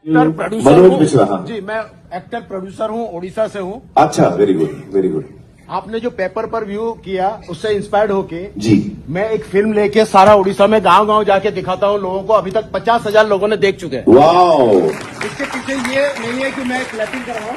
Actor producer Manoj Mishra, हाँ जी, मैं actor producer हूँ, उड़ीसा से हूँ। अच्छा, वेरी गुड वेरी गुड। आपने जो पेपर पर व्यू किया उससे इंस्पायर्ड होके जी मैं एक फिल्म लेके सारा उड़ीसा में गांव-गांव जाके दिखाता हूँ लोगों को। अभी तक 50,000 लोगों ने देख चुके हैं। वाओ। इसके पीछे ये नहीं है कि मैं क्लैपिंग कर रहा हूँ,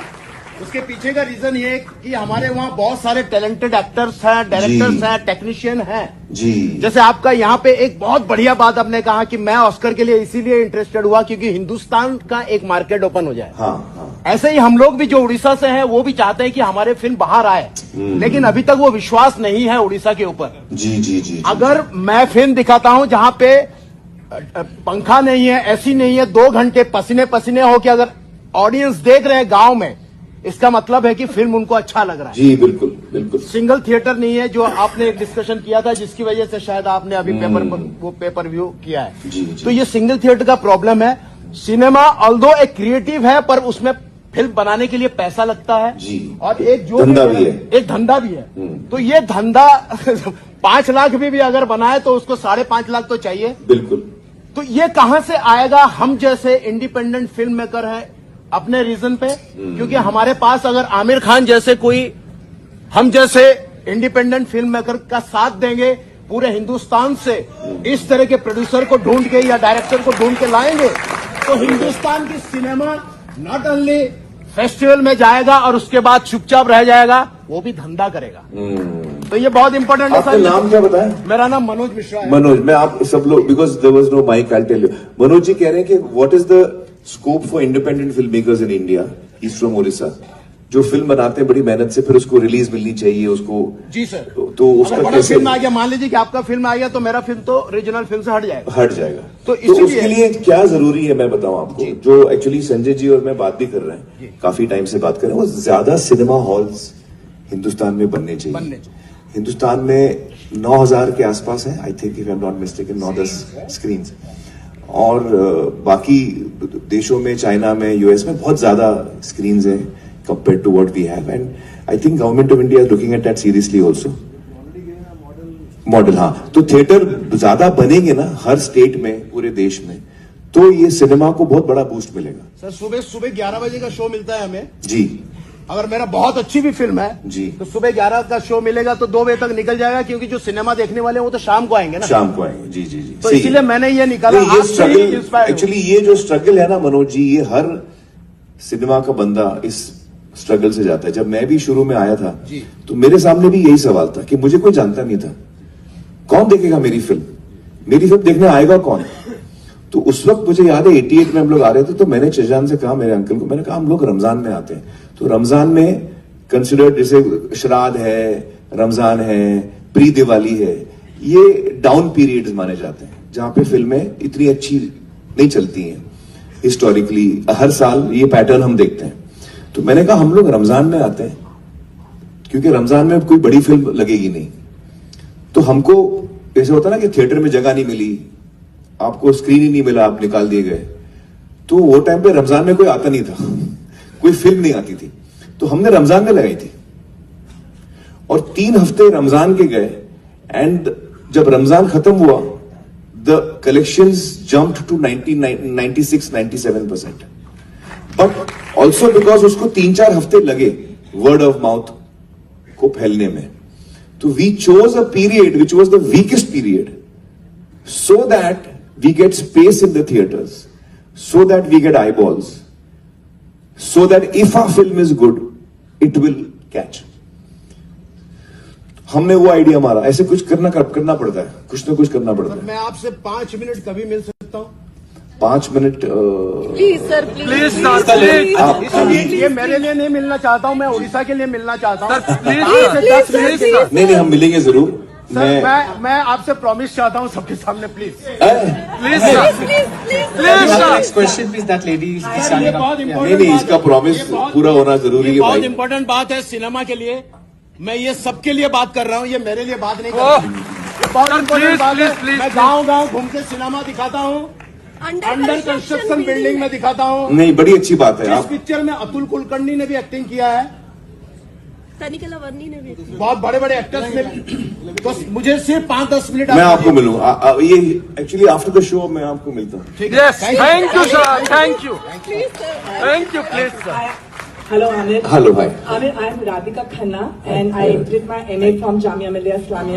उसके पीछे का रीजन ये है कि हमारे वहाँ बहुत सारे टैलेंटेड एक्टर्स हैं, डायरेक्टर्स हैं, टेक्नीशियन हैं जी। जैसे आपका यहाँ पे एक बहुत बढ़िया बात आपने कहा कि मैं ऑस्कर के लिए इसीलिए इंटरेस्टेड हुआ क्योंकि हिंदुस्तान का एक मार्केट ओपन हो जाए। हाँ हाँ ऐसे ही हम लोग भी जो उड़ीसा से हैं वो भी चाहते हैं कि हमारे फिल्म बाहर आए, लेकिन अभी तक वो विश्वास नहीं है उड़ीसा के ऊपर। जी जी जी। अगर मैं फिल्म दिखाता हूं जहां पे पंखा नहीं है, एसी नहीं है, 2 घंटे पसीने पसीने हो के अगर ऑडियंस देख रहे हैं गांव में, इसका मतलब है कि फिल्म उनको अच्छा लग रहा है। जी बिल्कुल बिल्कुल। सिंगल थिएटर नहीं है जो आपने एक डिस्कशन किया था जिसकी वजह से शायद आपने अभी पेपर व्यू किया है। जी, जी। तो ये सिंगल थिएटर का प्रॉब्लम है। सिनेमा ऑल्दो एक क्रिएटिव है पर उसमें फिल्म बनाने के लिए पैसा लगता है जी। और एक जो धंधा भी है, एक धंधा भी है। तो ये धंधा 5 लाख भी अगर बनाए तो उसको 5.5 लाख तो चाहिए। बिल्कुल। तो ये कहां से आएगा? हम जैसे इंडिपेंडेंट फिल्म मेकर हैं अपने रीजन पे, क्योंकि हमारे पास अगर आमिर खान जैसे कोई हम जैसे इंडिपेंडेंट फिल्म मेकर का साथ देंगे, पूरे हिंदुस्तान से इस तरह के प्रोड्यूसर को ढूंढ के या डायरेक्टर को ढूंढ के लाएंगे तो हिंदुस्तान की सिनेमा नॉट ओनली फेस्टिवल में जाएगा और उसके बाद चुपचाप रह जाएगा, वो भी धंधा करेगा। तो ये बहुत इंपॉर्टेंट है। आपका नाम क्या बताया? मेरा नाम मनोज मिश्रा है। मनोज, मैं आप सब लोग, because there was no mike, I tell you. Manoj ji कह रहे हैं कि what is the scope for independent film makers in India? He is from Odisha. जो फिल्म बनाते हैं बड़ी मेहनत से, फिर उसको रिलीज मिलनी चाहिए उसको। जी सर। तो उसका अगर बड़ा कैसे फिल्म आ गया, मान लीजिए कि आपका फिल्म आ गया तो मेरा फिल्म तो रीजनल फिल्म से हट जाएगा। तो उसके लिए क्या जरूरी है मैं बताऊं आपको, जो एक्चुअली संजय जी और मैं बात भी कर रहे हैं, काफी टाइम से बात कर रहे हैं, वो ज्यादा सिनेमा हॉल्स हिंदुस्तान में बनने चाहिए। हिंदुस्तान में 9,000 के आसपास है, I think if I am not mistaken, 9-10 screen. और बाकी देशों में, चाइना में, यूएस में बहुत ज्यादा स्क्रीन है compare to what we have, and I think government of India is looking at that seriously also. Model, हाँ। तो थिएटर ज्यादा बनेंगे ना हर स्टेट में, पूरे देश में, तो ये सिनेमा को बहुत बड़ा बूस्ट मिलेगा। सर सुबह 11 बजे का शो मिलता है हमें जी। अगर मेरा बहुत अच्छी भी फिल्म है जी, तो सुबह 11 का शो मिलेगा तो 2 बजे तक निकल जाएगा, क्योंकि जो सिनेमा देखने वाले हैं वो तो शाम को आएंगे ना। शाम को आएंगे। जी जी जी। तो इसीलिए मैंने ये निकाला। ये स्ट्रगल, एक्चुअली ये जो स्ट्रगल है ना मनोज जी, ये हर सिनेमा का बंदा इस स्ट्रगल से जाता है। जब मैं भी शुरू में आया था तो मेरे सामने भी यही सवाल था कि मुझे कोई जानता नहीं था, कौन देखेगा मेरी फिल्म देखने आएगा कौन? तो उस वक्त मुझे याद है 88 में हम लोग आ रहे थे, तो मैंने चजान से कहा, मेरे अंकल को, मैंने कहा हम लोग रमजान में आते हैं, तो रमजान में कंसिडर्ड जैसे श्राद्ध है, रमजान है, प्री दिवाली है, ये डाउन पीरियड्स माने जाते हैं जहां पे फिल्में इतनी अच्छी नहीं चलती हैं। हिस्टोरिकली हर साल ये पैटर्न हम देखते हैं। तो मैंने कहा हम लोग रमजान में आते हैं क्योंकि रमजान में कोई बड़ी फिल्म लगेगी नहीं, तो हमको ऐसे होता ना कि थिएटर में जगह नहीं मिली, आपको स्क्रीन ही नहीं मिला, आप निकाल दिए गए। तो वो टाइम पे रमजान में कोई आता नहीं था, कोई फिल्म नहीं आती थी, तो हमने रमजान में लगाई थी और 3 हफ्ते रमजान के गए, एंड जब रमजान खत्म हुआ the collections jumped to 96-97%, but also because उसको 3-4 हफ्ते लगे वर्ड ऑफ माउथ को फैलने में। तो we chose a period which was the weakest period, so that we get space in the theaters, so that we get eyeballs, so that if our film is good, it will catch. हमने वो idea मारा, ऐसे कुछ करना पड़ता है, कुछ ना कुछ करना पड़ता है। मैं आपसे 5 मिनट कभी मिल सकता हूँ? 5 मिनट प्लीज सर, प्लीज। ये मेरे लिए नहीं मिलना चाहता हूँ, मैं उड़ीसा के लिए मिलना चाहता हूँ। नहीं, हम मिलेंगे जरूर। मैं आपसे प्रॉमिस चाहता हूँ सबके सामने, please Next question please, that lady is standing up. नहीं, इसका प्रॉमिस पूरा होना जरूरी है। बहुत इंपॉर्टेंट बात है सिनेमा के लिए, मैं ये सबके लिए बात कर रहा हूँ, ये मेरे लिए बात नहीं कर रहा हूँ। बहुत इंपॉर्टेंट बात है। मैं गाँव घूम के सिनेमा दिखाता हूँ, अंडर कंस्ट्रक्शन बिल्डिंग में दिखाता हूँ। नहीं, बड़ी अच्छी बात है। इस पिक्चर में अतुल कुलकर्णी ने भी एक्टिंग किया है, तनिकला वर्णी ने भी बहुत बड़े बड़े एक्टर्स में तो मुझे सिर्फ 5-10 मिनट मैं आपको मिलूँ ये एक्चुअली आफ्टर द शो मैं आपको मिलता हूँ Yes, thank you, sir. Thank you. Please sir Thank you, please, sir. Hello, Amir. Hello भाई Amir, I am Radhika Khanna and I did my MA from Jamia Millia Islamia.